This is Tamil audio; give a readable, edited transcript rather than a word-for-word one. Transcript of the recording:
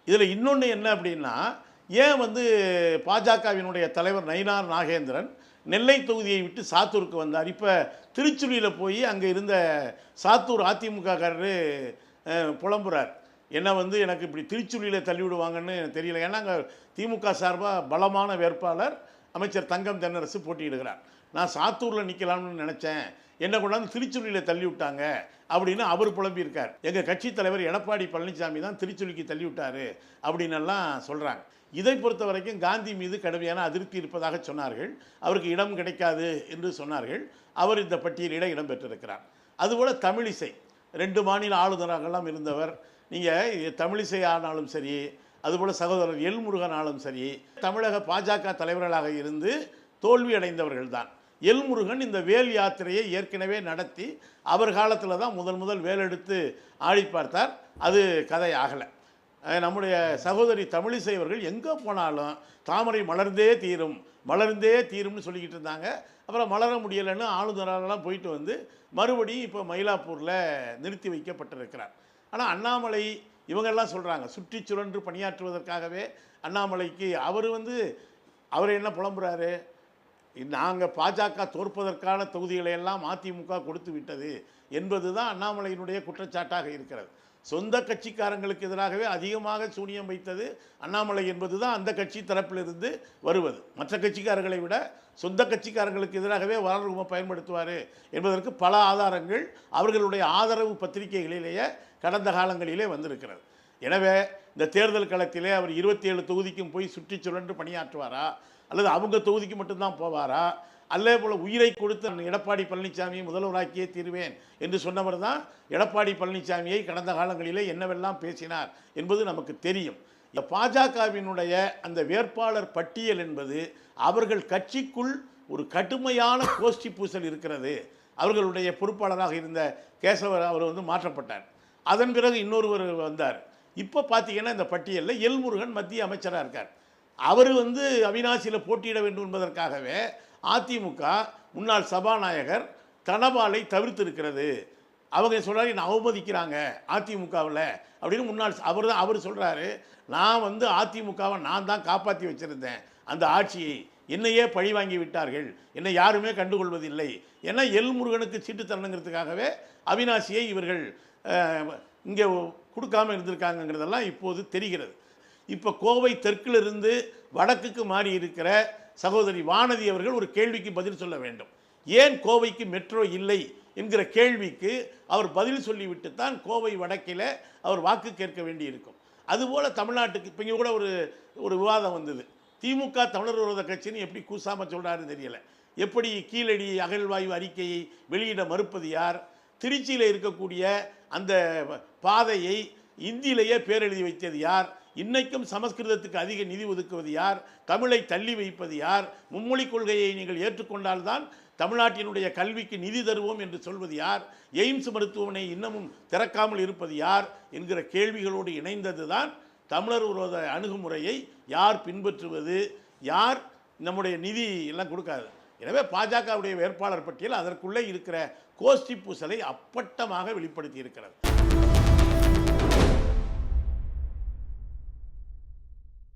இதில் இன்னொன்று என்ன அப்படின்னா, ஏன் வந்து பாஜகவினுடைய தலைவர் நயினார் நாகேந்திரன் நெல்லை தொகுதியை விட்டு சாத்தூருக்கு வந்தார்? இப்போ திருச்சுழியில் போய் அங்கே இருந்த சாத்தூர் அதிமுககாரரு புலம்புறார். என்ன வந்து எனக்கு இப்படி திருச்சுழியில் தள்ளி விடுவாங்கன்னு தெரியல. ஏன்னா அங்கே திமுக சார்பாக பலமான வேட்பாளர் அமைச்சர் தங்கம் தென்னரசு போட்டியிடுகிறார். நான் சாத்தூரில் நிற்கலாம்னு நினச்சேன், என்னை கொண்டாந்து திருச்சுழியில் தள்ளி விட்டாங்க அப்படின்னு அவர் புலம்பியிருக்கார். எங்கள் கட்சி தலைவர் எடப்பாடி பழனிசாமி தான் திருச்சுழிக்கு தள்ளி விட்டார் அப்படின்னெல்லாம் சொல்கிறாங்க. இதை பொறுத்த வரைக்கும் காந்தி மீது கடுமையான அதிருப்தி இருப்பதாக சொன்னார்கள். அவருக்கு இடம் கிடைக்காது என்று சொன்னார்கள். அவர் இந்த பட்டியலில் இடம் பெற்றிருக்கிறார். அதுபோல் தமிழிசை 2 மாநில ஆளுநராகலாம் இருந்தவர். நீங்கள் தமிழிசை ஆனாலும் சரி, அதுபோல் சகோதரர் எல் முருகன் ஆனாலும் சரி, தமிழக பாஜக தலைவர்களாக இருந்து தோல்வி அடைந்தவர்கள் தான். எல் முருகன் இந்த வேல் யாத்திரையை ஏற்கனவே நடத்தி அவர் காலத்தில் தான் முதல் வேலெடுத்து ஆடி பார்த்தார். அது கதை ஆகலை. நம்முடைய சகோதரி தமிழிசை அவர்கள் எங்கே போனாலும் தாமரை மலர்ந்தே தீரும்னு சொல்லிக்கிட்டு இருந்தாங்க. அப்புறம் மலர முடியலைன்னு ஆளுநரெல்லாம் போயிட்டு வந்து மறுபடியும் இப்போ மயிலாப்பூரில் நிறுத்தி வைக்கப்பட்டிருக்கிறார். ஆனால் அண்ணாமலை இவங்கெல்லாம் சொல்கிறாங்க, சுற்றி சுழன்று பணியாற்றுவதற்காகவே அண்ணாமலைக்கு அவர் என்ன புலம்புறாரு? நாங்கள் பாஜக தோற்பதற்கான தொகுதிகளையெல்லாம் அதிமுக கொடுத்து விட்டது என்பது தான் அண்ணாமலையினுடைய குற்றச்சாட்டாக இருக்கிறது. சொந்த கட்சிக்காரங்களுக்கு எதிராகவே அதிகமாக சூனியம் வைத்தது அண்ணாமலை என்பது தான் அந்த கட்சி தரப்பிலிருந்து வருவது. மற்ற கட்சிக்காரர்களை விட சொந்த கட்சிக்காரங்களுக்கு எதிராகவே வளர்வு பயன்படுத்துவார் என்பதற்கு பல ஆதாரங்கள் அவர்களுடைய ஆதரவு பத்திரிகைகளிலேயே கடந்த காலங்களிலே வந்திருக்கிறது. எனவே இந்த தேர்தல் களத்திலே அவர் 27 தொகுதிக்கும் போய் சுற்றி சுழன்று பணியாற்றுவாரா, அல்லது அவங்க தொகுதிக்கு மட்டும்தான் போவாரா, அல்லே போல் உயிரை கொடுத்து எடப்பாடி பழனிசாமியை முதல்வராக்கியே தீர்வேன் என்று சொன்னவர் தான் எடப்பாடி பழனிசாமியை கடந்த காலங்களிலே என்னவெல்லாம் பேசினார் என்பது நமக்கு தெரியும். இந்த பாஜகவினுடைய அந்த வேட்பாளர் பட்டியல் என்பது அவர்கள் கட்சிக்குள் ஒரு கடுமையான கோஷ்டி பூசல் இருக்கிறது. அவர்களுடைய பொறுப்பாளராக இருந்த கேசவர் அவர் மாற்றப்பட்டார். அதன் பிறகு இன்னொருவர் வந்தார். இப்போ பார்த்தீங்கன்னா இந்த பட்டியலில் எல் முருகன் மத்திய அமைச்சராக இருக்கார். அவர் அவிநாசியில் போட்டியிட வேண்டும் என்பதற்காகவே அதிமுக முன்னாள் சபாநாயகர் தனபாலை தவிர்த்திருக்கிறது. அவங்க சொல்கிறாரு, என்னை அவமதிக்கிறாங்க அதிமுகவில் அப்படின்னு முன்னாள் அவர் சொல்கிறாரு, நான் அதிமுகவை நான் தான் காப்பாற்றி வச்சுருந்தேன், அந்த ஆட்சியை என்னையே பழி வாங்கி விட்டார்கள், என்னை யாருமே கண்டுகொள்வதில்லை. ஏன்னா எல் முருகனுக்கு சீட்டு தரணுங்கிறதுக்காகவே அவிநாசியை இவர்கள் இங்கே கொடுக்காமல் இருந்திருக்காங்கிறதெல்லாம் இப்போது தெரிகிறது. இப்போ கோவை தெற்கிலிருந்து வடக்குக்கு மாறி இருக்கிற சகோதரி வானதி அவர்கள் ஒரு கேள்விக்கு பதில் சொல்ல வேண்டும். ஏன் கோவைக்கு மெட்ரோ இல்லை என்கிற கேள்விக்கு அவர் பதில் சொல்லிவிட்டு தான் கோவை வடக்கில் அவர் வாக்கு கேட்க வேண்டியிருக்கும். அதுபோல் தமிழ்நாட்டுக்கு இப்போ இங்கே கூட ஒரு விவாதம் வந்தது. திமுக தமிழர் விரோத கட்சின்னு எப்படி கூசாமல் சொல்கிறாருன்னு தெரியலை. எப்படி கீழடி அகழ்வாய்வு அறிக்கையை வெளியிட மறுப்பது யார்? திருச்சியில் இருக்கக்கூடிய அந்த பாதையை இந்தியிலேயே பேரெழுதி வைத்தது யார்? இன்னைக்கும் சமஸ்கிருதத்துக்கு அதிக நிதி ஒதுக்குவது யார்? தமிழை தள்ளி வைப்பது யார்? மும்மொழி கொள்கையை நீங்கள் ஏற்றுக்கொண்டால்தான் தமிழ்நாட்டினுடைய கல்விக்கு நிதி தருவோம் என்று சொல்வது யார்? எய்ம்ஸ் மருத்துவமனை இன்னமும் திறக்காமல் இருப்பது யார் என்கிற கேள்விகளோடு இணைந்தது தான் தமிழர் விரோத அணுகுமுறையை யார் பின்பற்றுவது, யார் நம்முடைய நிதி எல்லாம் கொடுக்காது. எனவே பாஜகவுடைய வேட்பாளர் பட்டியல் அதற்குள்ளே இருக்கிற கோஷ்டி பூசலை அப்பட்டமாக வெளிப்படுத்தி இருக்கிறது.